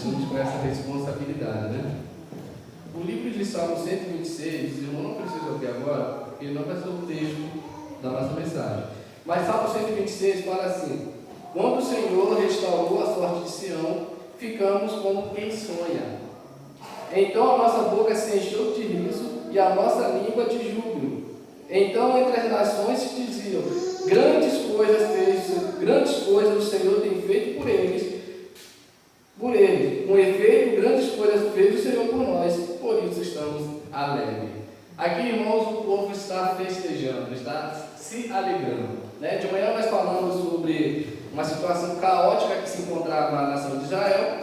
assume com essa responsabilidade, né? O livro de Salmo 126, eu não preciso aqui agora, porque não vai ser o texto da nossa mensagem. Mas Salmo 126 fala assim: quando o Senhor restaurou a sorte de Sião, ficamos como quem sonha. Então a nossa boca se encheu de riso e a nossa língua de júbilo. Então entre as nações se diziam: grandes coisas o Senhor tem feito por eles. Com efeito, grandes coisas fez o Senhor por nós, por isso estamos alegres. Aqui, irmãos, o povo está festejando, está se alegrando, né? De manhã nós falamos sobre uma situação caótica que se encontrava na nação de Israel,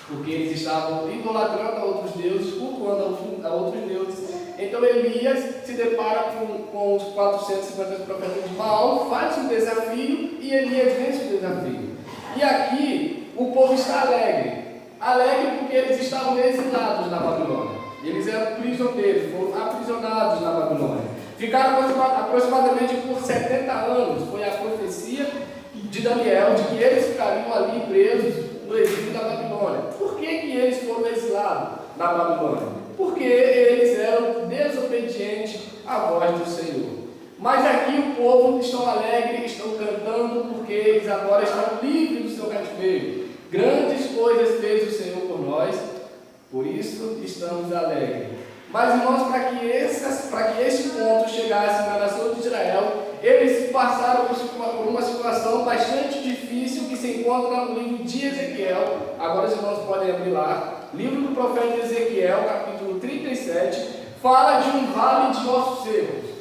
porque eles estavam idolatrando a outros deuses, cultuando a outros deuses. Então Elias se depara com os 450 profetas de Baal, faz um desafio e Elias vence o desafio. E aqui o povo está alegre porque eles estavam exilados na Babilônia. Eles eram prisioneiros, foram aprisionados na Babilônia. Ficaram aproximadamente por 70 anos. Foi a profecia de Daniel de que eles ficariam ali presos no exílio da Babilônia. Por que eles foram exilados na Babilônia? Porque eles eram desobedientes à voz do Senhor. Mas aqui o povo estão alegres, estão cantando, porque eles agora estão livres do seu cativeiro. Grandes coisas fez o Senhor por nós, por isso estamos alegres. Mas, irmãos, para que esse ponto chegasse na nação de Israel, eles passaram por uma situação bastante difícil que se encontra no livro de Ezequiel. Agora os irmãos podem abrir lá. Livro do profeta Ezequiel, capítulo 37, fala de um vale de ossos secos.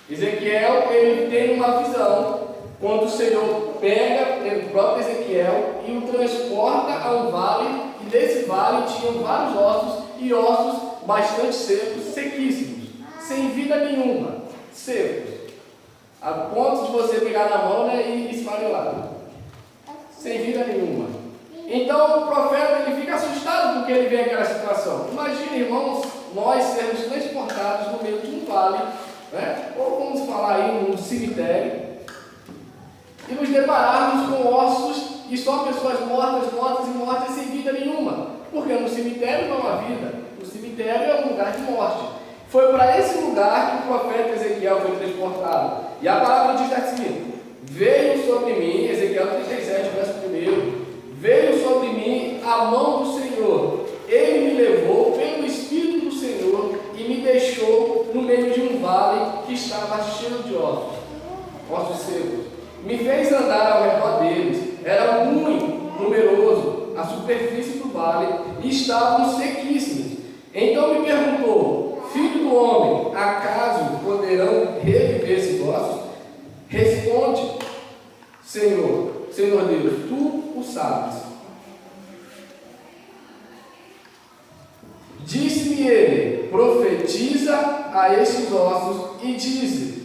Ezequiel, ele tem uma visão, quando o Senhor pega o próprio Ezequiel e o transporta a um vale, e desse vale tinham vários ossos, e ossos bastante secos, sequíssimos, sem vida nenhuma, secos, a ponto de você pegar na mão, né, e esfarelar, sem vida nenhuma. Então o profeta ele fica assustado porque ele vê aquela situação. Imagina, irmãos, nós sermos transportados no meio de um vale, né? Ou vamos falar aí num cemitério, e nos depararmos com ossos e só pessoas mortas sem vida nenhuma, porque no cemitério não há vida, o cemitério é um lugar de morte. Foi para esse lugar que o profeta Ezequiel foi transportado, e a palavra diz assim: veio sobre mim, Ezequiel 37, verso 1, veio sobre mim a mão do Senhor, ele me levou pelo Espírito do Senhor e me deixou no meio de um vale que estava cheio de ossos secos. Me fez andar ao redor deles, era muito numeroso a superfície do vale e estavam sequíssimos. Então me perguntou: filho do homem, acaso poderão reviver esses ossos? Responde: Senhor Deus, tu o sabes. Disse-me ele: profetiza a estes ossos e dize-lhe: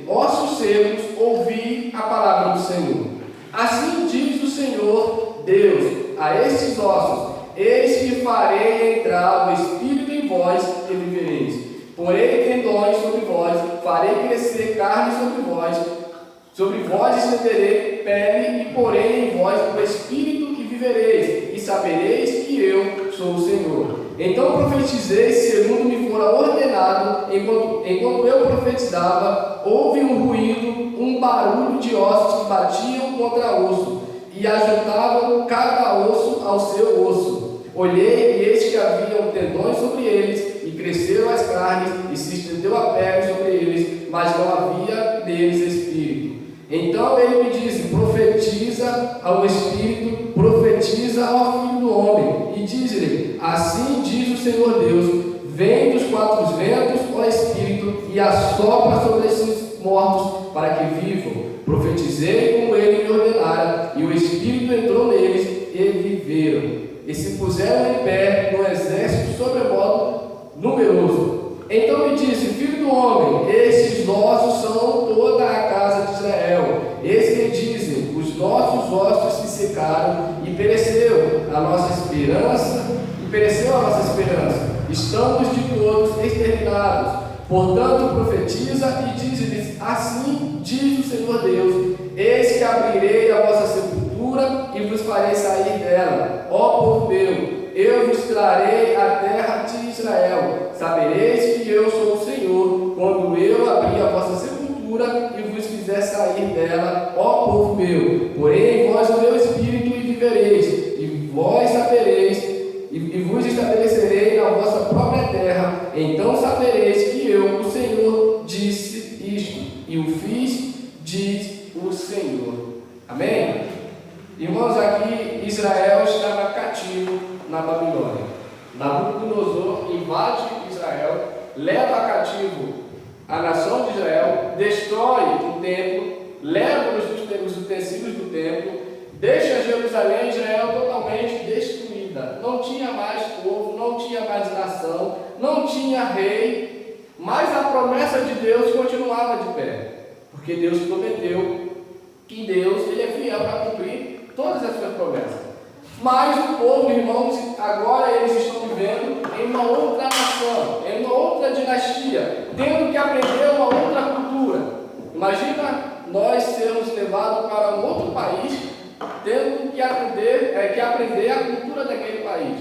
ossos secos, ouvi a palavra do Senhor. Assim diz o Senhor Deus a estes ossos: eis que farei entrar o Espírito em vós e vivereis. Porei tendões sobre vós, farei crescer carne sobre vós estenderei pele e porei em vós o Espírito e vivereis, e sabereis que eu sou o Senhor. Então profetizei segundo me fora ordenado. Enquanto eu profetizava, houve um ruído, um barulho de ossos que batiam contra osso, e ajuntavam cada osso ao seu osso. Olhei, e eis que haviam tendões sobre eles, e cresceram as carnes, e se estendeu a pele sobre eles, mas não havia neles espírito. Então ele me disse: profetiza ao Espírito, profetiza ao Filho do Homem, e diz-lhe: assim diz o Senhor Deus: vem dos quatro ventos, ó Espírito, e assopra sobre esses mortos, para que vivam. Profetizei como ele me ordenara, e o Espírito entrou neles, e viveram. E se puseram em pé no exército sobremodo numeroso. Então me disse: filho do homem, estes ossos são toda a casa de Israel. Eis que dizem: os nossos ossos se secaram e pereceu a nossa esperança, estamos de todos exterminados. Portanto profetiza e diz-lhes: assim diz o Senhor Deus: eis que abrirei a vossa sepultura sepultura e vos farei sair dela. Ó povo meu, eu vos trarei a terra de Israel. Sabereis que eu sou o Senhor, quando eu abrir a vossa sepultura e vos fizer sair dela, ó povo meu. Porém em vós o meu espírito e vivereis, e vós sabereis, e vos estabelecerei na vossa própria terra. Então sabereis que eu, o Senhor, disse isto, e o fiz, diz o Senhor. Amém? Irmãos, aqui Israel estava cativo na Babilônia. Nabucodonosor invade Israel, leva cativo a nação de Israel, destrói o templo, leva os utensílios do templo, deixa Jerusalém, Israel totalmente destruída. Não tinha mais povo, não tinha mais nação, não tinha rei, mas a promessa de Deus continuava de pé, porque Deus prometeu que Deus ele é fiel para cumprir todas as suas promessas. Mas o povo, irmãos, agora eles estão vivendo em uma outra nação, em uma outra dinastia, tendo que aprender uma outra cultura. Imagina nós sermos levados para um outro país, tendo que aprender a cultura daquele país.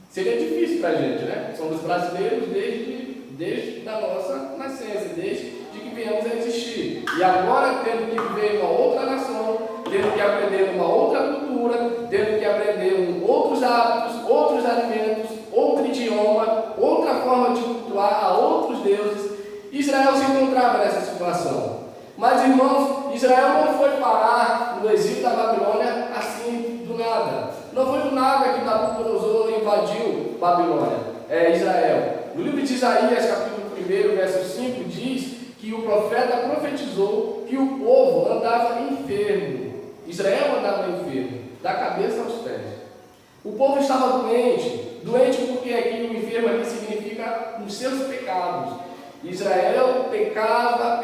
Seria difícil para a gente, né? Somos brasileiros desde a nossa nascença, desde que viemos a existir. E agora tendo que viver em uma outra nação, tendo que aprender uma outra cultura, tendo que aprender outros hábitos, outros alimentos, outro idioma, outra forma de cultuar a outros deuses. Israel se encontrava nessa situação. Mas, irmãos, Israel não foi parar no exílio da Babilônia assim do nada. Não foi do nada que Nabucodonosor invadiu Israel. No livro de Isaías, capítulo 1, verso 5, diz que o profeta profetizou que o povo andava enfermo. Israel andava enfermo, da cabeça aos pés. O povo estava doente porque aqui o enfermo aqui significa os seus pecados. Israel pecava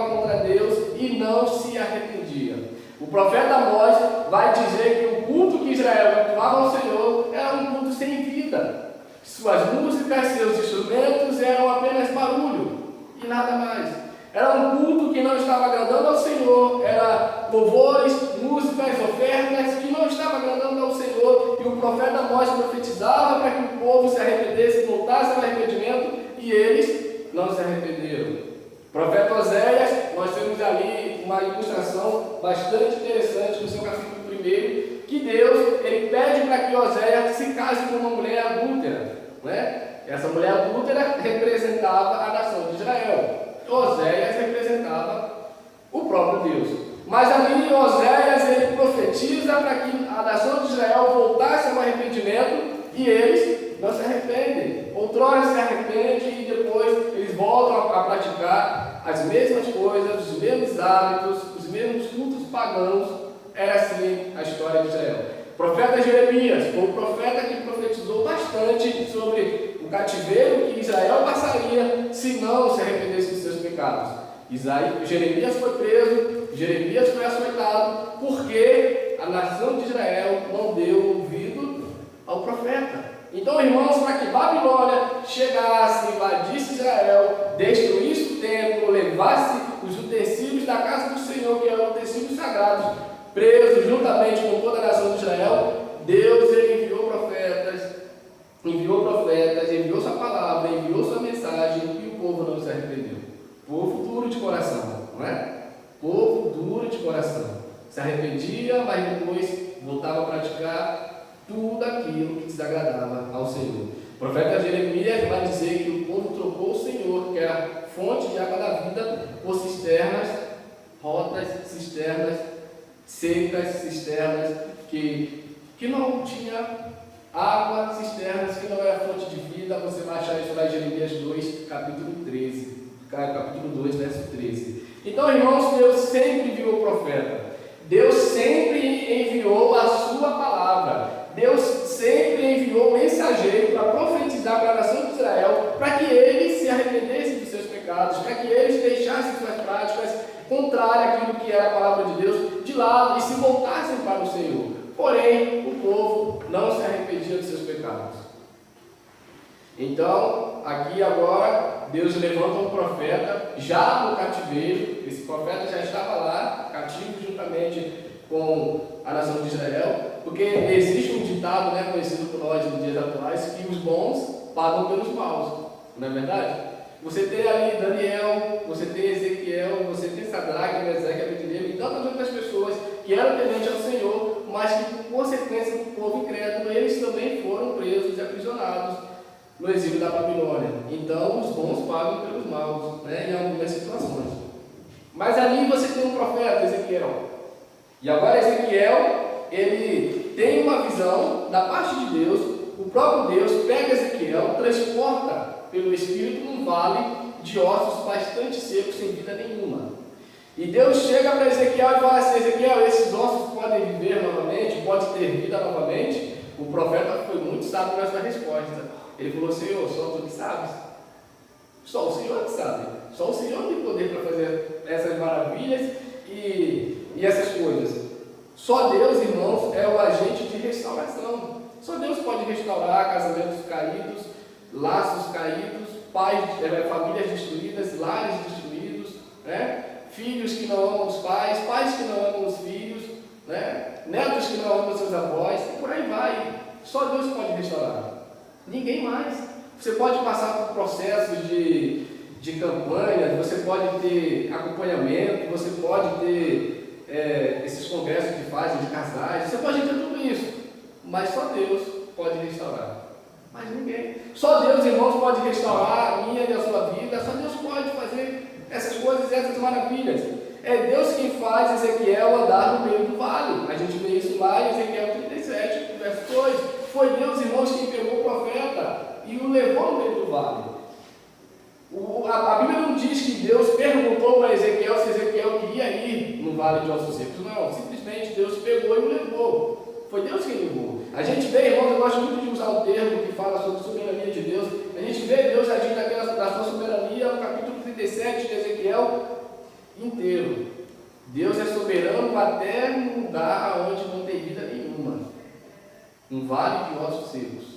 contra Deus e não se arrependia. O profeta Amós vai dizer que o culto que Israel cultuava ao Senhor era um culto sem vida. Suas músicas, seus instrumentos eram apenas barulho e nada mais. Era um culto que não estava agradando ao Senhor, era louvores, músicas, ofertas que não estavam agradando ao Senhor. E o profeta Amós profetizava para que o povo se arrependesse, voltasse ao arrependimento, e eles não se arrependeram. O profeta Oséias, nós temos ali uma ilustração bastante interessante no seu capítulo 1, que Deus ele pede para que Oséias se case com uma mulher adúltera, né? Essa mulher adúltera representava a nação de Israel. Oséias representava o próprio Deus. Mas ali Oséias ele profetiza para que a nação de Israel voltasse ao arrependimento e eles não se arrependem. Outrora se arrependem e depois eles voltam a praticar as mesmas coisas, os mesmos hábitos, os mesmos cultos pagãos. Era assim a história de Israel. O profeta Jeremias foi o profeta que profetizou bastante sobre o cativeiro que Israel passaria se não se arrependesse dos seus pecados. Jeremias foi preso, Jeremias foi açoitado, porque a nação de Israel não deu ouvido ao profeta. Então, irmãos, para que Babilônia chegasse, invadisse Israel, destruísse o templo, levasse os utensílios da casa do Senhor, que eram utensílios sagrados, presos juntamente com toda a nação de Israel, Deus ele enviou profetas, enviou sua palavra, enviou sua mensagem, e o povo não se arrependeu. Povo duro de coração, não é? Povo duro de coração. Se arrependia, mas depois voltava a praticar tudo aquilo que desagradava ao Senhor. O profeta Jeremias vai dizer que o povo trocou o Senhor, que era fonte de água da vida, por cisternas rotas, cisternas secas, cisternas que não tinha água, cisternas que não era fonte de vida. Você vai achar isso lá em Jeremias 2, capítulo 13, capítulo 2, verso 13. Então, irmãos, Deus sempre enviou o profeta, Deus sempre enviou a sua palavra, Deus sempre enviou o mensageiro para profetizar para a nação de Israel, para que eles se arrependessem dos seus pecados, para que eles deixassem suas práticas contrárias àquilo que era a palavra de Deus de lado e se voltassem para o Senhor. Porém, o povo não se arrependia dos seus pecados. Então, aqui agora, Deus levanta um profeta já no cativeiro. Esse profeta já estava lá, cativo juntamente com a nação de Israel, porque existe um ditado, né, conhecido por nós nos dias atuais, que os bons pagam pelos maus, não é verdade? Você tem ali Daniel, você tem Ezequiel, você tem Sadraque, Mesaque, Abednego e tantas outras pessoas que eram tementes ao Senhor, mas que por consequência do povo incrédulo, eles também foram presos e aprisionados no exílio da Babilônia. Então, os bons pagam pelos maus, né, em algumas situações. Mas ali você tem um profeta, Ezequiel. E agora Ezequiel, ele tem uma visão da parte de Deus. O próprio Deus pega Ezequiel, transporta pelo Espírito num vale de ossos bastante secos, sem vida nenhuma. E Deus chega para Ezequiel e fala assim: Ezequiel, esses ossos podem viver novamente, podem ter vida novamente? O profeta foi muito sábio nessa resposta. Ele falou: Senhor, só tu que sabes. Só o Senhor que sabe. Só o Senhor tem poder para fazer essas maravilhas e essas coisas. Só Deus, irmãos, é o agente de restauração. Só Deus pode restaurar casamentos caídos, laços caídos, famílias destruídas, lares destruídos, né? Filhos que não amam os pais, pais que não amam os filhos, né? Netos que não amam seus avós, e por aí vai. Só Deus pode restaurar. Ninguém mais. Você pode passar por processos de campanha, você pode ter acompanhamento, você pode ter esses congressos que fazem de casais, você pode ter tudo isso, mas só Deus pode restaurar. Mas ninguém. Só Deus, irmãos, pode restaurar a minha e a sua vida, só Deus pode fazer essas coisas e essas maravilhas. É Deus quem faz Ezequiel andar no meio do vale. A gente vê isso lá em Ezequiel 37, verso 2. Foi Deus, irmãos, quem pegou o profeta e o levou no meio do vale. A Bíblia não diz que Deus perguntou para Ezequiel se Ezequiel queria ir no vale de ossos secos. Não, simplesmente Deus pegou e o levou. Foi Deus quem levou. A gente vê, irmãos, eu gosto muito de usar um termo que fala sobre a soberania de Deus. A gente vê Deus agindo da sua soberania no capítulo 37 de Ezequiel inteiro. Deus é soberano até num lugar onde não tem vida nenhuma. Um vale de ossos secos.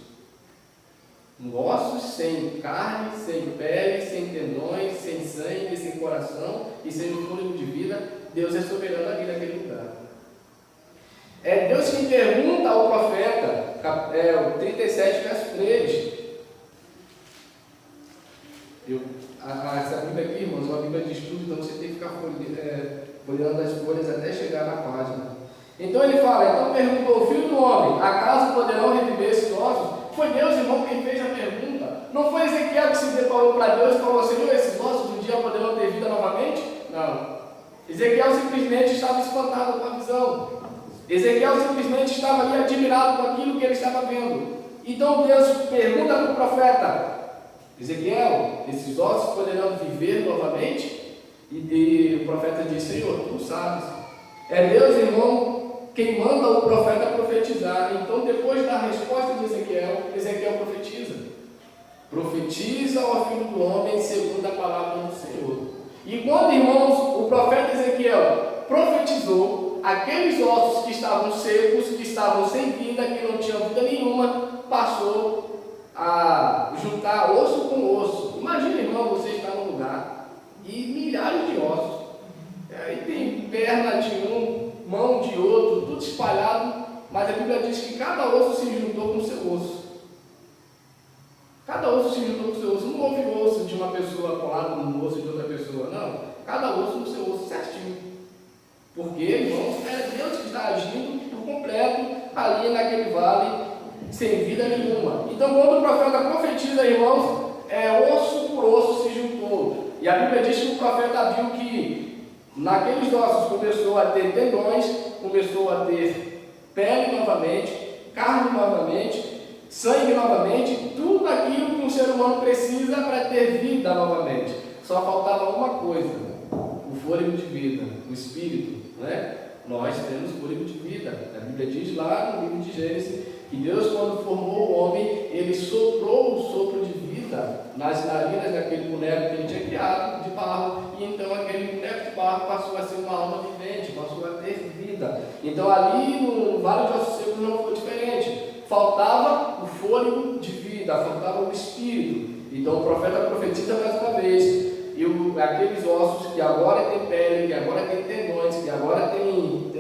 Ossos sem carne, sem pele, sem tendões, sem sangue, sem coração e sem o fôlego de vida. Deus é soberano ali naquele lugar. É Deus quem pergunta ao profeta, o 37, verso 3. Essa Bíblia aqui, irmãos, é uma Bíblia de estudo, então você tem que ficar folheando as folhas até chegar na página. Então ele fala: então perguntou, filho do homem, acaso poderão reviver esses ossos? Foi Deus, irmão, quem fez a pergunta. Não foi Ezequiel que se deparou para Deus e falou: Senhor, esses ossos um dia poderão ter vida novamente? Não. Ezequiel simplesmente estava espantado com a visão. Ezequiel simplesmente estava ali admirado com aquilo que ele estava vendo. Então Deus pergunta para o profeta: Ezequiel, esses ossos poderão viver novamente? E o profeta diz: Senhor, tu sabes. É Deus, irmão, quem manda o profeta profetizar. Então, depois da resposta de Ezequiel, Ezequiel profetiza. Profetiza ao filho do homem segundo a palavra do Senhor. E quando, irmãos, o profeta Ezequiel profetizou, aqueles ossos que estavam secos, que estavam sem vida, que não tinham vida nenhuma, passou a juntar osso com osso. Imagina, irmão, você está num lugar e milhares de ossos. Aí tem perna de um, mão de outro, tudo espalhado, mas a Bíblia diz que cada osso se juntou com o seu osso. Cada osso se juntou com o seu osso. Não houve osso de uma pessoa colado no osso de outra pessoa, não. Cada osso no seu osso certinho. Porque, irmãos, é Deus que está agindo por completo ali naquele vale sem vida nenhuma. Então, quando o profeta profetiza, irmãos, osso por osso se juntou. E a Bíblia diz que o profeta viu que naqueles ossos começou a ter tendões, começou a ter pele novamente, carne novamente, sangue novamente, tudo aquilo que um ser humano precisa para ter vida novamente. Só faltava uma coisa: o fôlego de vida, o espírito, né? Nós temos fôlego de vida. A Bíblia diz lá no livro de Gênesis que Deus, quando formou o homem, ele soprou o sopro de vida nas narinas daquele boneco que ele tinha criado de barro, e então aquele boneco de barro passou a ser uma alma vivente, passou a ter vida. Então ali no Vale de Ossos Secos não foi diferente. Faltava o fôlego de vida, faltava o espírito. Então o profeta profetiza mais uma vez. E aqueles ossos que agora tem pele, que agora tem tendões, que agora tem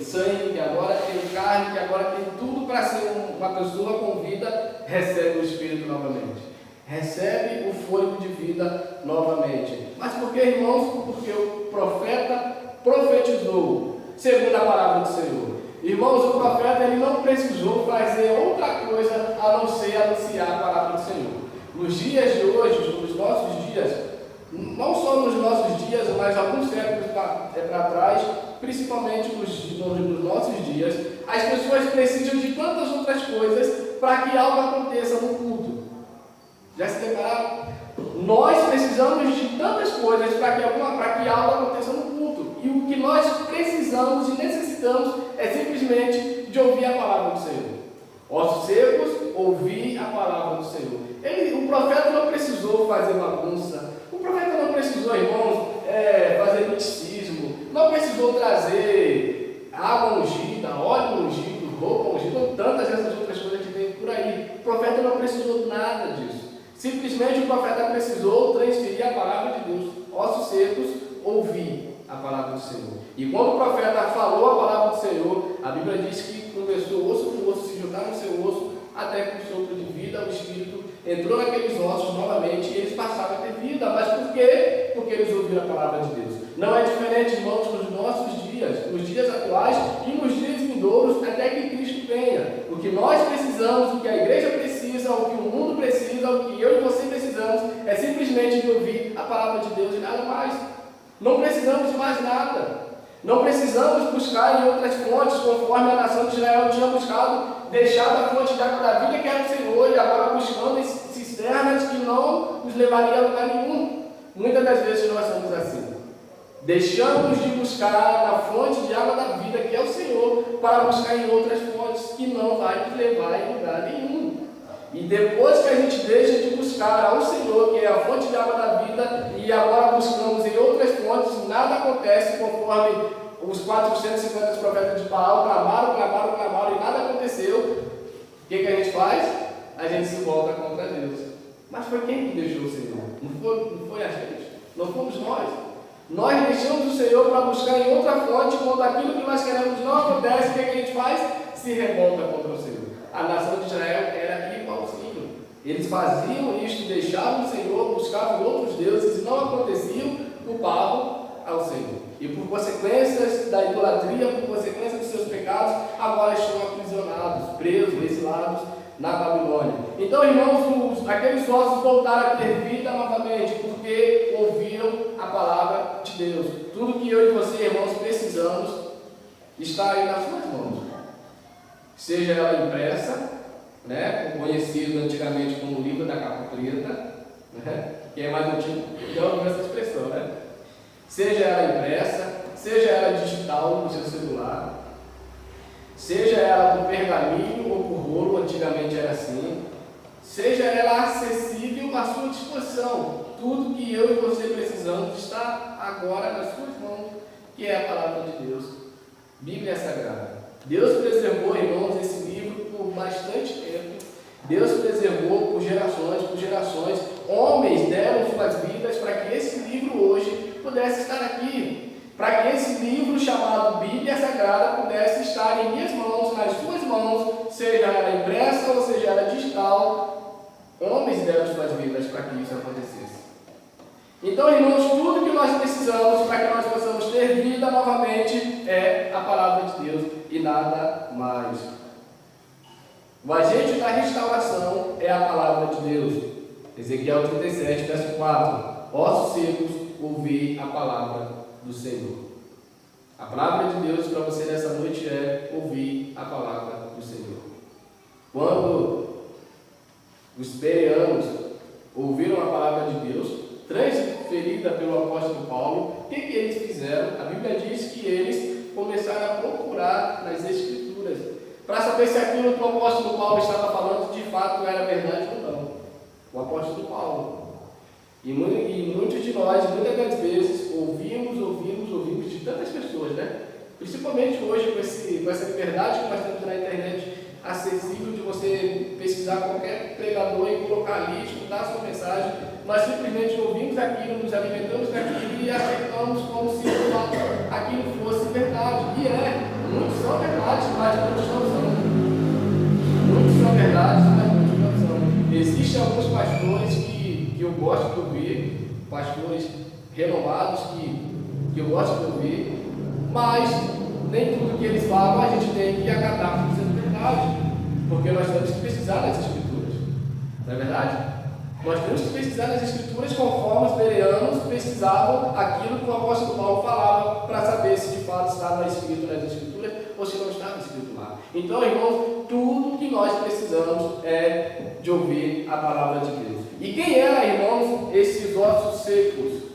sangue, que agora tem carne, que agora tem tudo para ser uma pessoa com vida, recebe o Espírito novamente. Recebe o fôlego de vida novamente. Mas por que, irmãos? Porque o profeta profetizou, segundo a palavra do Senhor. Irmãos, o profeta ele não precisou fazer outra coisa a não ser anunciar a palavra do Senhor. Nos dias de hoje, nos nossos dias, não só nos nossos dias, mas alguns séculos para trás, principalmente nos nossos dias, as pessoas precisam de tantas outras coisas para que algo aconteça no culto. Já se depararam? Nós precisamos de tantas coisas para que algo aconteça no culto. E o que nós precisamos e necessitamos é simplesmente de ouvir a palavra do Senhor. Ossos secos, ouvir a palavra do Senhor. O profeta não precisou fazer bagunça. O profeta não precisou, irmãos, fazer misticismo. Não precisou trazer água ungida, óleo ungido, roupa ungida, ou tantas essas outras coisas que tem por aí. O profeta não precisou nada disso. Simplesmente o profeta precisou transferir a palavra de Deus. Ossos secos, ouvir a palavra do Senhor. E quando o profeta falou a palavra do Senhor, a Bíblia diz que conversou osso com osso, se juntaram no seu osso, até que o sopro de vida, o Espírito, entrou naqueles ossos novamente e eles passaram a ter vida. Mas por quê? Porque eles ouviram a palavra de Deus. Não é diferente, irmãos, nos nossos dias, nos dias atuais e nos dias vindouros, até que Cristo venha. O que nós precisamos, o que a igreja precisa, o que o mundo precisa, o que eu e você precisamos, é simplesmente de ouvir a palavra de Deus e nada mais. Não precisamos de mais nada. Não precisamos buscar em outras fontes, conforme a nação de Israel tinha buscado, deixado a fonte de água da vida, que era o Senhor, e agora buscando cisternas que não nos levariam a lugar nenhum. Muitas das vezes nós somos assim. Deixamos de buscar na fonte de água da vida, que é o Senhor, para buscar em outras fontes que não vai nos levar a lugar nenhum. E depois que a gente deixa de buscar ao Senhor, que é a fonte de água da vida, e agora buscamos em outras fontes, nada acontece conforme os 450 profetas de Baal clamaram e nada aconteceu. O que a gente faz? A gente se volta contra Deus. Mas foi quem que deixou o Senhor? Não foi a gente? Não fomos nós. Nós deixamos o Senhor para buscar em outra fonte, quando aquilo que nós queremos não acontece, o que a gente faz? Se revolta contra o Senhor. A nação de Israel era igualzinho. Eles faziam isto, deixavam o Senhor, buscavam outros deuses e não aconteciam, culpavam ao Senhor. E por consequências da idolatria, por consequência dos seus pecados, agora estão aprisionados, presos, exilados na Babilônia. Então, irmãos, aqueles ossos voltaram a ter vida novamente, porque ouviram a palavra de Deus. Tudo que eu e você, irmãos, precisamos está aí nas suas mãos. Seja ela impressa, conhecido antigamente como o livro da capa preta, que é mais antigo, então essa expressão, Seja ela impressa, seja ela digital no seu celular, seja ela por pergaminho ou por rolo, antigamente era assim, seja ela acessível à sua disposição. Tudo que eu e você precisamos está agora nas suas mãos, que é a palavra de Deus. Bíblia Sagrada. Deus preservou, irmãos, esse livro por bastante tempo. Deus preservou por gerações. Homens deram suas vidas para que esse livro hoje pudesse estar aqui. Para que esse livro chamado Bíblia Sagrada pudesse estar em minhas mãos, nas suas mãos, seja ela impressa ou seja ela digital. Homens deram suas vidas para que isso acontecesse. Então, irmãos, tudo que nós precisamos para que nós possamos ter vida novamente é a palavra de Deus e nada mais. O agente da restauração é a palavra de Deus. Ezequiel 37, verso 4. Ossos secos, ouvir a palavra do Senhor. A palavra de Deus para você nessa noite é ouvir a palavra do Senhor. Quando os bereanos ouviram a palavra de Deus, transferida pelo apóstolo Paulo, o que eles fizeram? A Bíblia diz que eles começaram a procurar nas Escrituras, para saber se aquilo que o apóstolo Paulo estava falando de fato era verdade ou não. O apóstolo Paulo. E muitos de nós, muitas das vezes, ouvimos de tantas pessoas, Principalmente hoje, com essa liberdade que nós temos na internet acessível de você pesquisar qualquer pregador e colocar ali, escutar a sua mensagem. Nós simplesmente ouvimos aquilo, nos alimentamos daquilo e aceitamos como se aquilo fosse verdade. E Muitos são verdades, mas muitos não são. Muitos são verdades, mas muitos não são. Existem alguns pastores que eu gosto de ouvir, pastores renomados que eu gosto de ouvir, mas nem tudo que eles falam a gente tem que acatar como sendo verdade, porque nós temos que pesquisar nas Escrituras, não é verdade? Nós temos que pesquisar nas Escrituras conforme os bereanos pesquisavam aquilo que o apóstolo Paulo falava para saber se de fato estava escrito nas Escrituras ou se não estava escrito lá. Então, irmãos, tudo que nós precisamos é de ouvir a palavra de Deus. E quem eram, irmãos, esses ossos secos?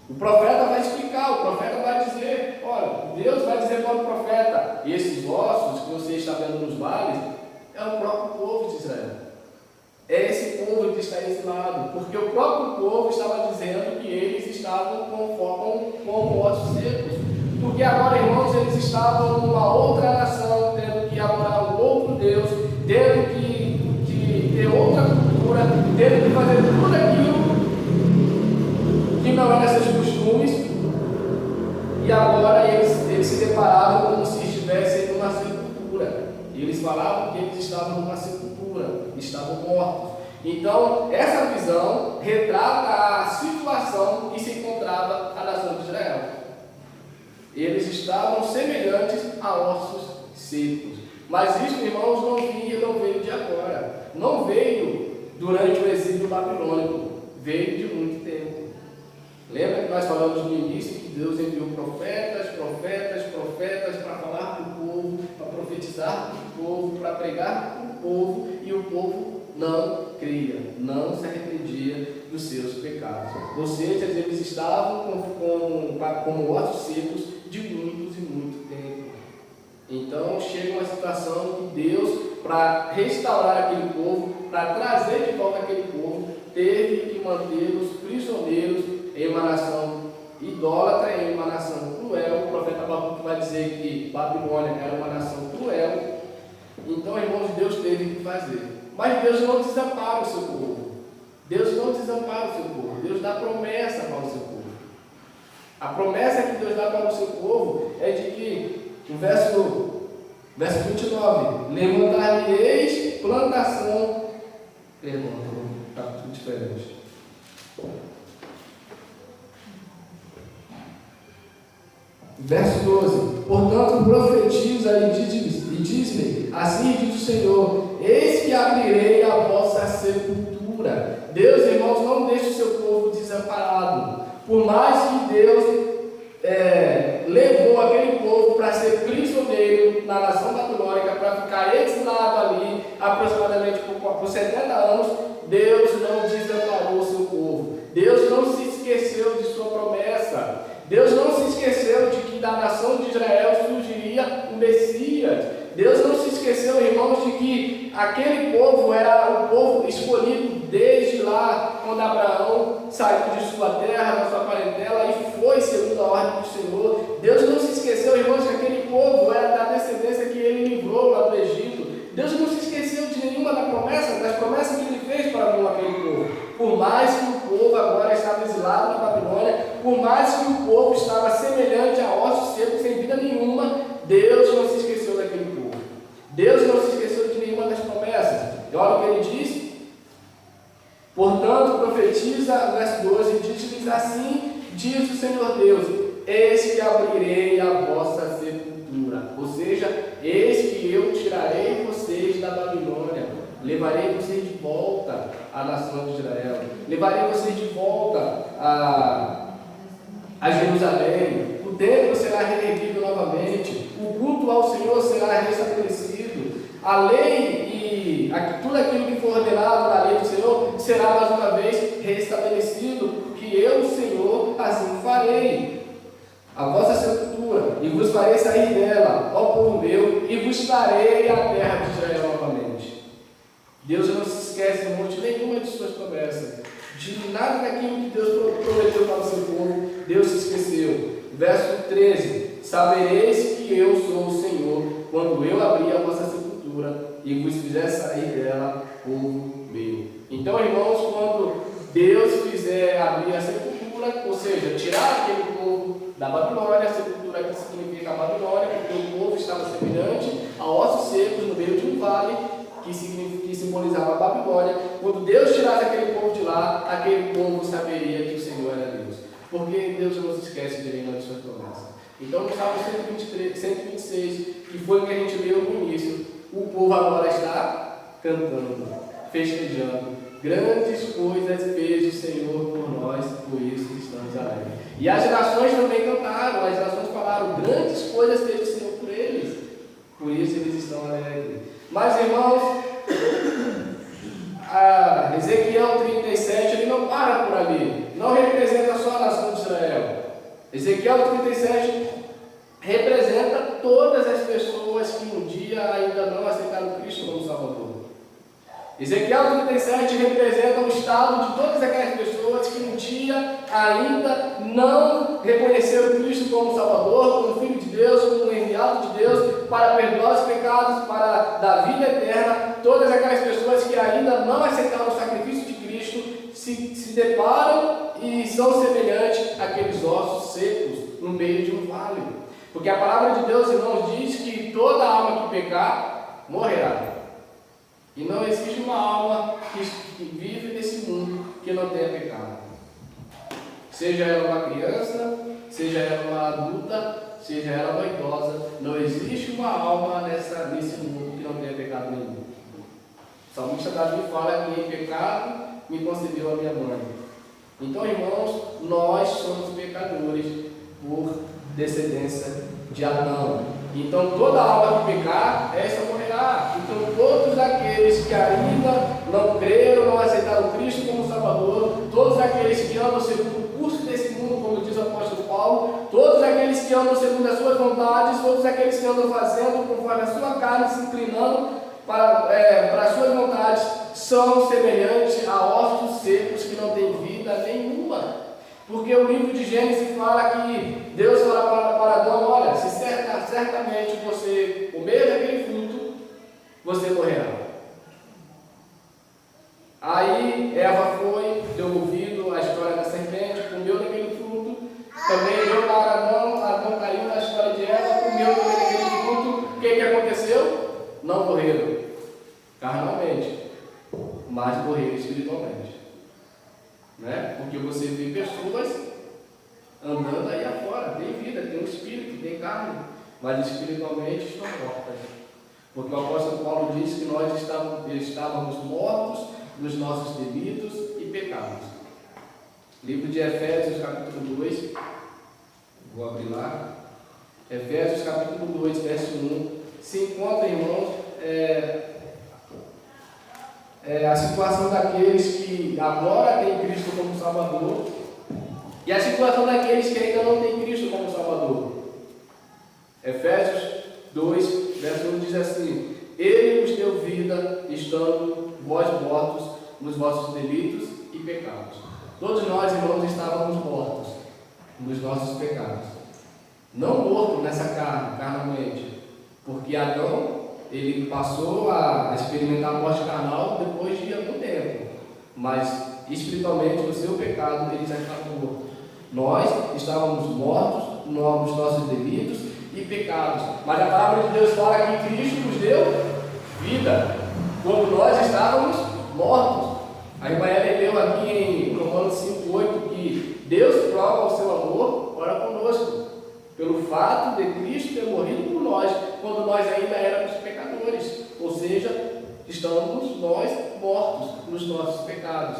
O profeta vai explicar, o profeta vai dizer, olha, Deus vai dizer para o profeta, e esses ossos que você está vendo nos vales, é o próprio povo de Israel. É esse povo que está exilado, porque o próprio povo estava dizendo que eles estavam como ossos secos. Porque agora, irmãos, eles estavam numa outra nação, tendo que adorar um outro Deus, tendo que ter outra cultura, tendo que fazer tudo aquilo que não eram seus costumes, e agora eles se deparavam como se estivessem numa sepultura. E eles falavam que eles estavam numa sepultura, estavam mortos. Então, essa visão retrata a situação que se encontrava a nação de Israel. Eles estavam semelhantes a ossos secos. Mas isso, irmãos, não veio de agora. Não veio durante o exílio babilônico. Veio de muito tempo. Lembra que nós falamos no início que Deus enviou profetas para falar para o povo, para profetizar para o povo, para pregar para o povo, e o povo não cria, não se arrependia dos seus pecados. Ou seja, eles estavam como ossos secos de muitos e muito tempo. Então chega uma situação que Deus, para restaurar aquele povo, para trazer de volta aquele povo, teve que mantê-los prisioneiros em uma nação idólatra, em uma nação cruel. O profeta Abacuque vai dizer que Babilônia era uma nação cruel. Então, irmãos, Deus teve que fazer. Mas Deus não desampara o seu povo. Deus não desampara o seu povo. Deus dá promessa para o seu povo. A promessa que Deus dá para o seu povo é de que, no verso 29, levantar-lhe-eis plantação. Perdão, está tudo diferente. Verso 12: portanto, profetiza e diz-lhe, assim diz o Senhor: eis que abrirei a vossa sepultura. Deus, irmãos, não deixa o seu povo desamparado. Por mais que Deus levou aquele povo para ser prisioneiro na nação babilônica, para ficar exilado ali aproximadamente por 70 anos, Deus não desamparou o seu povo. Deus não se esqueceu de sua promessa. Deus não se esqueceu de que da nação de Israel surgiria o Messias. Deus não se esqueceu, irmãos, de que aquele povo era o povo escolhido desde lá, quando Abraão saiu de sua terra, da sua parentela, e foi segundo a ordem do Senhor. Deus não se esqueceu, irmãos, que aquele povo era da descendência que ele livrou lá do Egito. Deus não se esqueceu de nenhuma das promessas que ele fez para com aquele povo. Por mais que o povo agora estava exilado na Babilônia, por mais que o povo estava semelhante a ossos secos sem vida nenhuma, Deus não se esqueceu daquele povo. Deus não se esqueceu de nenhuma das promessas. E olha o que ele diz. Portanto, profetiza, verso 12, diz-lhes assim, diz o Senhor Deus: eis que abrirei a vossa sepultura. Ou seja, eis que eu tirarei vocês da Babilônia, levarei vocês de volta à nação de Israel, levarei vocês de volta a Jerusalém. O templo será reerguido novamente, o culto ao Senhor será restabelecido, a lei e tudo aquilo que for ordenado na lei do Senhor será mais uma vez restabelecido, porque eu, o Senhor, assim farei a vossa sepultura, e vos farei sair dela, ó povo meu, e vos farei a terra de Israel novamente. Deus não se esquece, irmão, de nenhuma de suas promessas, de nada daquilo que Deus prometeu para o seu povo. Deus se esqueceu. Verso 13: sabereis que eu sou o Senhor, quando eu abrir a vossa sepultura e vos fizer sair dela, povo meu. Então, irmãos, quando Deus fizer abrir a sepultura, ou seja, tirar aquele povo da Babilônia, a sepultura sepultura aqui significa a Babilônia, porque o povo estava semelhante a ossos secos no meio de um vale, que simbolizava a Babilônia. Quando Deus tirasse aquele povo de lá, aquele povo saberia que o Senhor era Deus. Porque Deus não se esquece de nenhuma de suas promessas. Então, no Salmo 126, que foi o que a gente leu no início, o povo agora está cantando, festejando. Grandes coisas fez o Senhor por nós, por isso estamos alegres. E as gerações também cantaram, as gerações falaram, grandes coisas fez o Senhor por eles, por isso eles estão alegres. Mas, irmãos, Ezequiel 37, ele não para por ali, não representa só a nação de Israel. Ezequiel 37 representa todas as pessoas que um dia ainda não aceitaram Cristo como Salvador. Ezequiel 37 representa o estado de todas aquelas pessoas que um dia ainda não reconheceram Cristo como Salvador, como Filho de Deus, como enviado de Deus, para perdoar os pecados, para dar vida eterna. Todas aquelas pessoas que ainda não aceitaram o sacrifício de Cristo se deparam e são semelhantes àqueles ossos secos no meio de um vale. Porque a palavra de Deus, irmãos, diz que toda alma que pecar morrerá. E não existe uma alma que vive nesse mundo que não tenha pecado. Seja ela uma criança, seja ela uma adulta, seja ela uma idosa, não existe uma alma nesse mundo que não tenha pecado nenhum. O salmista Davi fala que em pecado me concedeu a minha mãe. Então, irmãos, nós somos pecadores por descendência de Adão. Então, toda alma que pecar, essa morrerá. Então, todos aqueles que ainda não creram, não aceitaram Cristo como Salvador, todos aqueles que andam segundo o curso desse mundo, como diz o apóstolo Paulo, todos aqueles que andam segundo as suas vontades, todos aqueles que andam fazendo conforme a sua carne, se inclinando para as suas vontades, são semelhantes a ossos secos que não têm vida nenhuma. Porque o livro de Gênesis fala que Deus fala para Adão, olha, se certamente você comer daquele fruto, você morrerá. Aí Eva foi, deu ouvido à história da serpente, comeu daquele fruto, também deu para Adão caiu na história de Eva, comeu daquele fruto. O que aconteceu? Não morreram carnalmente, mas morreram espiritualmente. Né? Porque você vê pessoas andando aí afora, tem vida, tem um espírito, tem carne, mas espiritualmente estão mortas. Porque o apóstolo Paulo diz que nós estávamos mortos nos nossos delitos e pecados. Livro de Efésios, capítulo 2, vou abrir lá. Efésios, capítulo 2, verso 1, se encontra, irmãos, a situação daqueles que agora têm Cristo como Salvador e a situação daqueles que ainda não têm Cristo como Salvador. Efésios 2, verso 1 diz assim: Ele vos deu vida, estando vós mortos nos vossos delitos e pecados. Todos nós, irmãos, estávamos mortos nos nossos pecados. Não morto nessa carne, carnalmente, porque Adão, ele passou a experimentar a morte carnal depois de algum tempo, mas espiritualmente o seu pecado ele já estava morto. Nós estávamos mortos nos nossos delitos e pecados, mas a palavra de Deus fala que Cristo nos deu vida quando nós estávamos mortos. A irmã Ellen leu aqui em Romanos 5,8 que Deus prova o seu amor para conosco pelo fato de Cristo ter morrido por nós quando nós ainda éramos pecadores, ou seja, estamos nós mortos nos nossos pecados.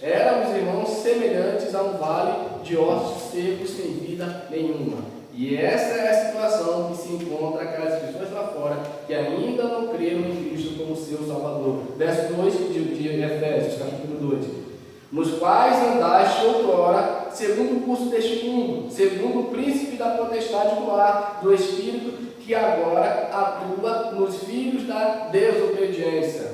Éramos, irmãos, semelhantes a um vale de ossos secos sem vida nenhuma. E essa é a situação que se encontra aquelas pessoas lá fora que ainda não creram em Cristo como seu Salvador. Verso 2 de Efésios, capítulo 2. Nos quais andaste outrora, segundo o curso deste mundo, segundo o príncipe da potestade do ar, do Espírito, que agora atua nos filhos da desobediência.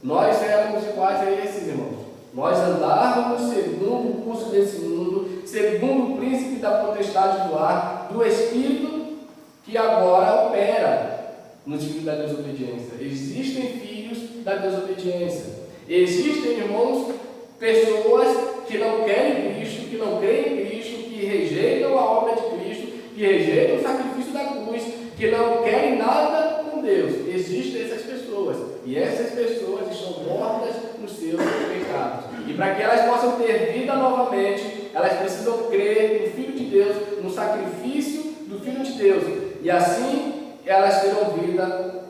Nós éramos iguais a esses, irmãos. Nós andávamos segundo o curso desse mundo, segundo o príncipe da potestade do ar, do Espírito, que agora opera nos filhos da desobediência. Existem filhos da desobediência. Existem, irmãos, pessoas que não querem Cristo, que não creem em Cristo, que rejeitam a obra de Cristo, que rejeitam o sacrifício da cruz, que não querem nada com Deus. Existem essas pessoas, e essas pessoas estão mortas nos seus pecados. E para que elas possam ter vida novamente, elas precisam crer no Filho de Deus, no sacrifício do Filho de Deus. E assim elas terão vida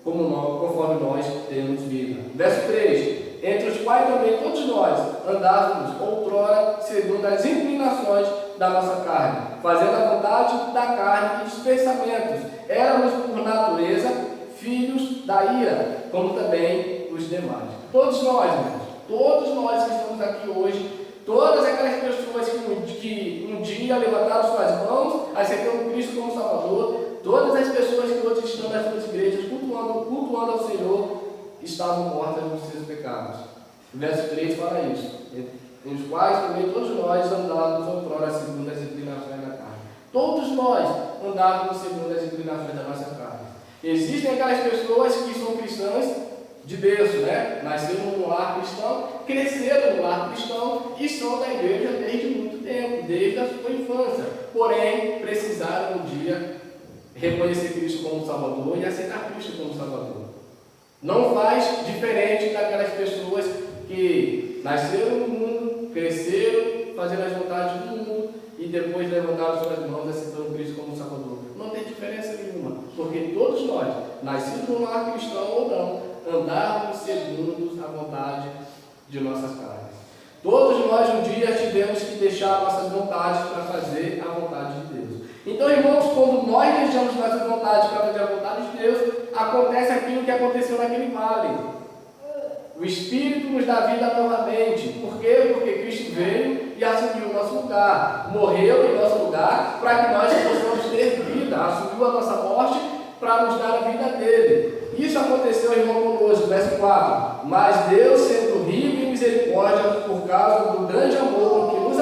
conforme nós temos vida. Verso 3. Entre os quais também todos nós andávamos outrora segundo as inclinações da nossa carne, fazendo a vontade da carne e dos pensamentos. Éramos por natureza filhos da ira, como também os demais. Todos nós, irmãos, todos nós que estamos aqui hoje, todas aquelas pessoas que um dia levantaram suas mãos, aceitando Cristo como Salvador, todas as pessoas que hoje estão nas suas igrejas cultuando ao Senhor, estavam mortas nos seus pecados. O verso 3 fala isso. Em os quais também todos nós andávamos outrora segundo as inclinações da carne. Todos nós andávamos segundo as inclinações da nossa carne. Existem aquelas pessoas que são cristãs de berço, né? Nasceram no lar cristão, cresceram no lar cristão e estão na igreja desde muito tempo, desde a sua infância. Porém, precisaram um dia reconhecer Cristo como Salvador e aceitar Cristo como Salvador. Não faz diferente daquelas pessoas que nasceram no mundo, cresceram fazendo as vontades do mundo e depois levantaram suas mãos aceitando Cristo como Salvador. Não tem diferença nenhuma, porque todos nós, nascidos no lar cristão ou não, andávamos segundo a vontade de nossas carnes. Todos nós um dia tivemos que deixar nossas vontades para fazer a vontade de Deus. Então, irmãos, quando nós deixamos nossa vontade para fazer a vontade de Deus, acontece aquilo que aconteceu naquele vale. O Espírito nos dá vida novamente. Por quê? Porque Cristo veio e assumiu o nosso lugar. Morreu em nosso lugar para que nós possamos ter vida. Assumiu a nossa morte para nos dar a vida dele. Isso aconteceu, irmão, conosco. Verso 4. Mas Deus, sendo rico em misericórdia, por causa do grande amor com que nos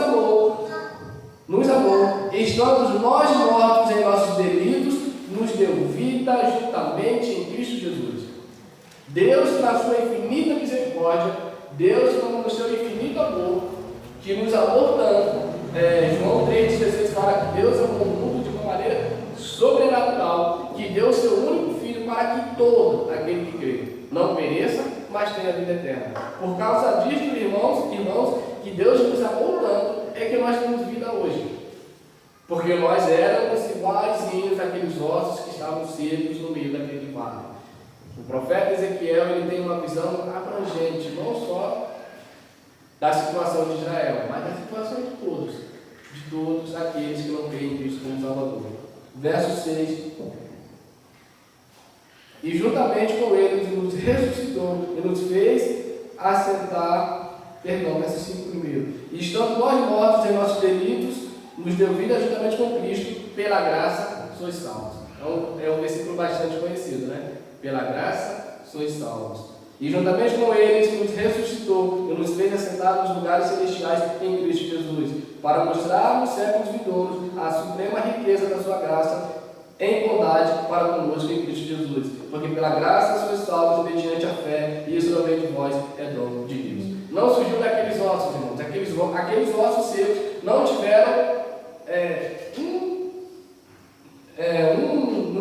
amou, estando nós mortos em nossos delitos, nos deu vida juntamente em Cristo Jesus. Deus, na sua infinita misericórdia, Deus, no seu infinito amor, que nos amou tanto. João 3,16 fala que Deus amou o mundo de uma maneira sobrenatural, que deu o seu único Filho para que todo aquele que crê não pereça, mas tenha vida eterna. Por causa disso, irmãos, que Deus nos amou tanto, é que nós temos vida hoje. Porque nós éramos iguaizinhos àqueles ossos que estavam secos no meio daquele vale. O profeta Ezequiel, ele tem uma visão abrangente, não só da situação de Israel, mas da situação de todos aqueles que não creem em Cristo como Salvador. Verso 6. E juntamente com ele nos ressuscitou e nos fez assentar, verso 5 primeiro. E estando nós mortos em nossos delitos, nos deu vida juntamente com Cristo, pela graça sois salvos. Então, é um versículo bastante conhecido, né? Pela graça sois salvos. E juntamente com eles nos ressuscitou e nos fez assentar nos lugares celestiais em Cristo Jesus, para mostrar nos séculos vindouros a suprema riqueza da sua graça em bondade para conosco em Cristo Jesus. Porque pela graça sois salvos mediante a fé, e isso não vem de vós, é dom de Deus. Não surgiu daqueles ossos, irmãos. Aqueles ossos secos não tiveram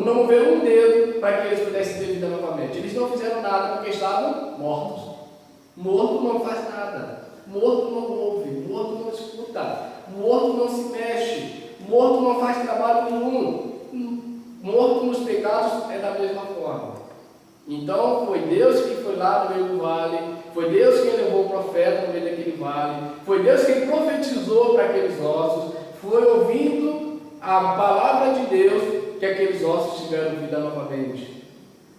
não moveram um dedo para que eles pudessem ter vida novamente. Eles não fizeram nada porque estavam mortos. Morto não faz nada. Morto não ouve. Morto não escuta. Morto não se mexe. Morto não faz trabalho nenhum. Morto nos pecados é da mesma forma. Então foi Deus que foi lá no meio do vale. Foi Deus quem levou o profeta no meio daquele vale. Foi Deus quem profetizou para aqueles ossos. Foi ouvindo a palavra de Deus que aqueles ossos tiveram vida novamente.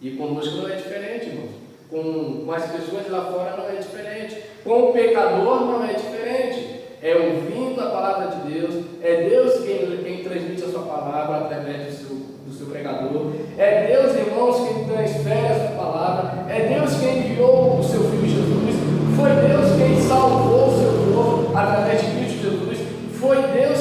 E conosco não é diferente, irmãos. Com as pessoas lá fora não é diferente. Com o pecador não é diferente. É ouvindo a palavra de Deus. É Deus quem transmite a sua palavra através do seu pregador. É Deus, irmãos, quem transfere a sua palavra. É Deus quem enviou o seu Filho Jesus. Foi Deus quem salvou o seu povo através de Cristo Jesus. Foi Deus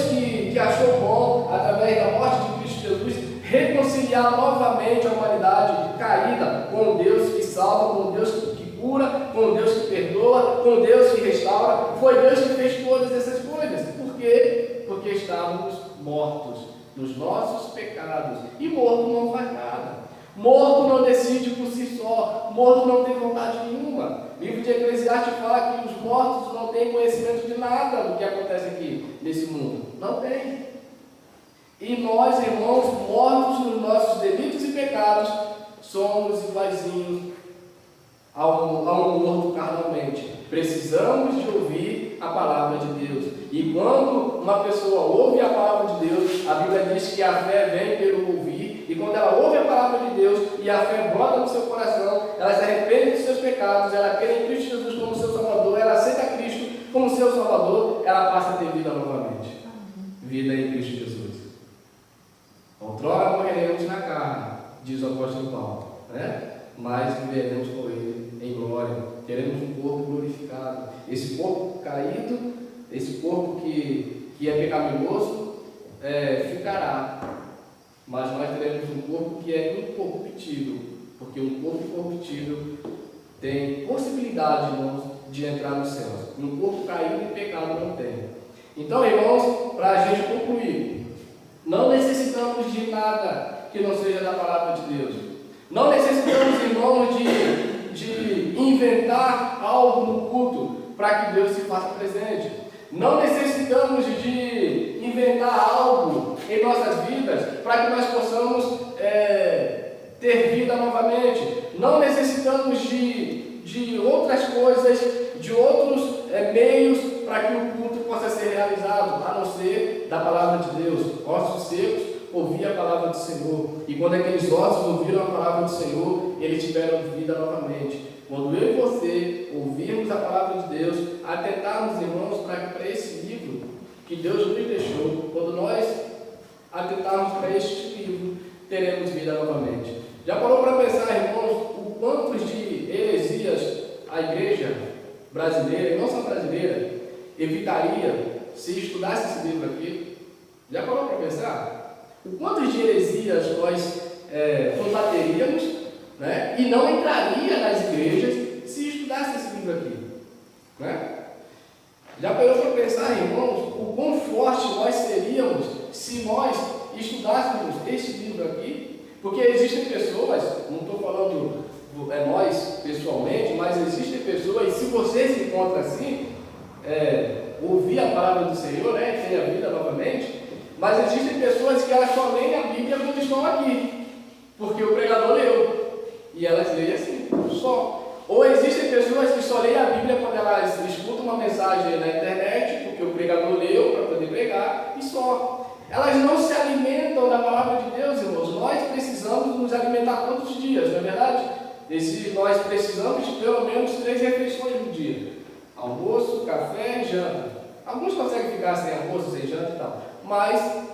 que achou bom, através da morte de Cristo Jesus, reconciliar novamente a humanidade caída com Deus que salva, com Deus que cura, com Deus que perdoa, com Deus que restaura. Foi Deus que fez todas essas coisas. Por quê? Porque estávamos mortos. nos nossos pecados. E morto não faz nada. Morto não decide por si só. Morto não tem vontade nenhuma. O livro de Eclesiastes fala que os mortos não têm conhecimento de nada do que acontece aqui nesse mundo. Não tem. E nós, irmãos, mortos nos nossos delitos e pecados, somos iguaizinhos ao morto carnalmente. Precisamos de ouvir a palavra de Deus. E quando uma pessoa ouve a palavra de Deus, a Bíblia diz que a fé vem pelo ouvir. E quando ela ouve a palavra de Deus e a fé brota no seu coração, ela se arrepende dos seus pecados, ela crê em Cristo Jesus como seu Salvador, ela aceita Cristo como seu Salvador, ela passa a ter vida novamente. Vida em Cristo Jesus. Outrora morreremos na carne, diz o apóstolo Paulo, né? Mas viveremos com Ele em glória, teremos um corpo glorificado. Esse corpo caído, esse corpo que é pecaminoso, ficará, mas nós teremos um corpo que é incorruptível, porque um corpo incorruptível tem possibilidade, irmãos, de entrar no céu. Um corpo caído em pecado não tem. Então, irmãos, para a gente concluir, não necessitamos de nada que não seja da palavra de Deus. Não necessitamos, irmãos, de inventar algo no culto para que Deus se faça presente. Não necessitamos de inventar algo em nossas vidas para que nós possamos ter vida novamente. Não necessitamos de outras coisas, de outros meios para que o culto possa ser realizado, a não ser da palavra de Deus. Ossos secos ouvir a palavra do Senhor. E quando aqueles ossos ouviram a palavra do Senhor, eles tiveram vida novamente. Quando eu e você ouvirmos a palavra de Deus, atentarmos, irmãos, para esse livro que Deus nos deixou, quando nós atentarmos para este livro, teremos vida novamente. Já parou para pensar, irmãos, o quantos de heresias a igreja brasileira, e não só brasileira, evitaria se estudasse esse livro aqui? Já parou para pensar? O quantos de heresias nós combateríamos, né? E não entraria nas igrejas se estudasse esse livro aqui, né? Já parou para pensar, irmãos, o quão forte nós seríamos se nós estudássemos este livro aqui? Porque existem pessoas, não estou falando nós pessoalmente, mas existem pessoas, e se você se encontra assim, ouvir a palavra do Senhor, né, ter a vida novamente, mas existem pessoas que elas só leem a Bíblia quando estão aqui, porque o pregador leu, e elas leem assim, só. Ou existem pessoas que só leem a Bíblia quando elas escutam uma mensagem na internet, porque o pregador leu para poder pregar, e só. Elas não se alimentam da palavra de Deus, irmãos. Nós precisamos nos alimentar todos os dias, não é verdade? Nós precisamos de pelo menos 3 refeições no dia: almoço, café e janta. Alguns conseguem ficar sem almoço, sem janta e tal, mas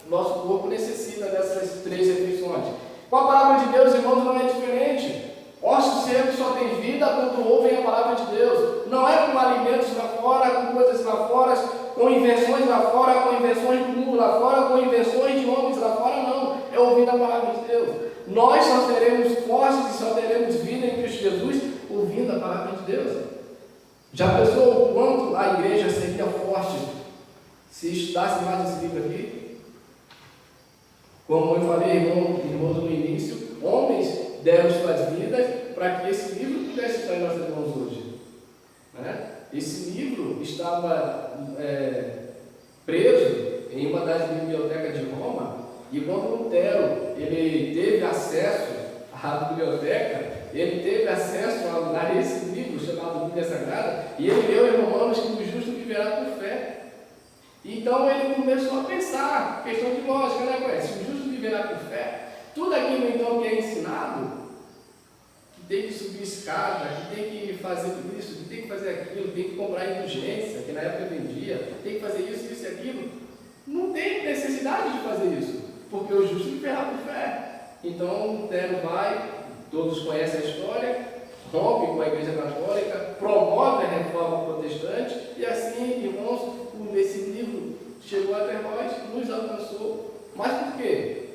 nosso corpo necessita dessas 3 refeições. Com a palavra de Deus, irmãos, não é diferente. Ossos secos só tem vida quando ouvem a palavra de Deus. Não é com alimentos lá fora, com coisas lá fora, com invenções lá fora, com invenções do mundo lá fora, com invenções de homens lá fora, não. É ouvindo a palavra de Deus. Nós só teremos forças e só teremos vida em Cristo Jesus ouvindo a palavra de Deus. Já pensou o quanto a igreja seria forte se estudasse mais esse livro aqui? Como eu falei, irmãos, no início, homens deram suas vidas para que esse livro pudesse estar em nossas mãos hoje, né? Esse livro estava preso em uma das bibliotecas de Roma, e quando Lutero ele teve acesso à biblioteca, ele teve acesso a esse livro chamado Bíblia Sagrada, e ele leu em Romanos que o justo viverá por fé. Então ele começou a pensar, questão de lógica, né? Se o justo viverá por fé, tudo aquilo então que é ensinado, que tem que subir escada, que tem que fazer isso, que tem que fazer aquilo, tem que comprar indulgência, que na época vendia, tem que fazer isso, isso e aquilo, não tem necessidade de fazer isso, porque o justo viverá por fé. Então Lutero vai, todos conhecem a história, rompe com a Igreja Católica, promove a reforma protestante, e assim, irmãos, esse livro chegou até nós, nos alcançou. Mas por quê?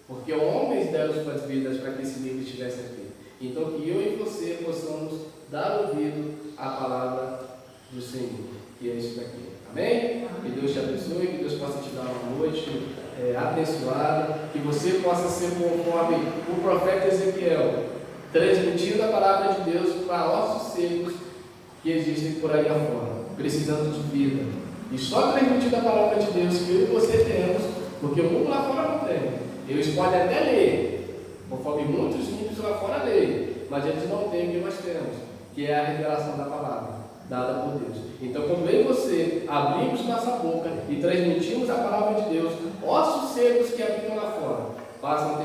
Porque homens deram suas vidas para que esse livro estivesse aqui. Então que eu e você possamos dar ouvido à palavra do Senhor, que é isso daqui. Amém? Que Deus te abençoe, que Deus possa te dar uma noite abençoada, que você possa ser conforme o profeta Ezequiel, transmitindo a palavra de Deus para ossos secos que existem por aí afora, precisando de vida. E só transmitindo a palavra de Deus que eu e você temos, porque o mundo lá fora não tem. Eles podem até ler, conforme muitos ímpios lá fora leem, mas eles não têm o que nós temos, que é a revelação da palavra dada por Deus. Então, quando eu e você abrimos nossa boca e transmitimos a palavra de Deus, ossos secos que habitam lá fora passam a ter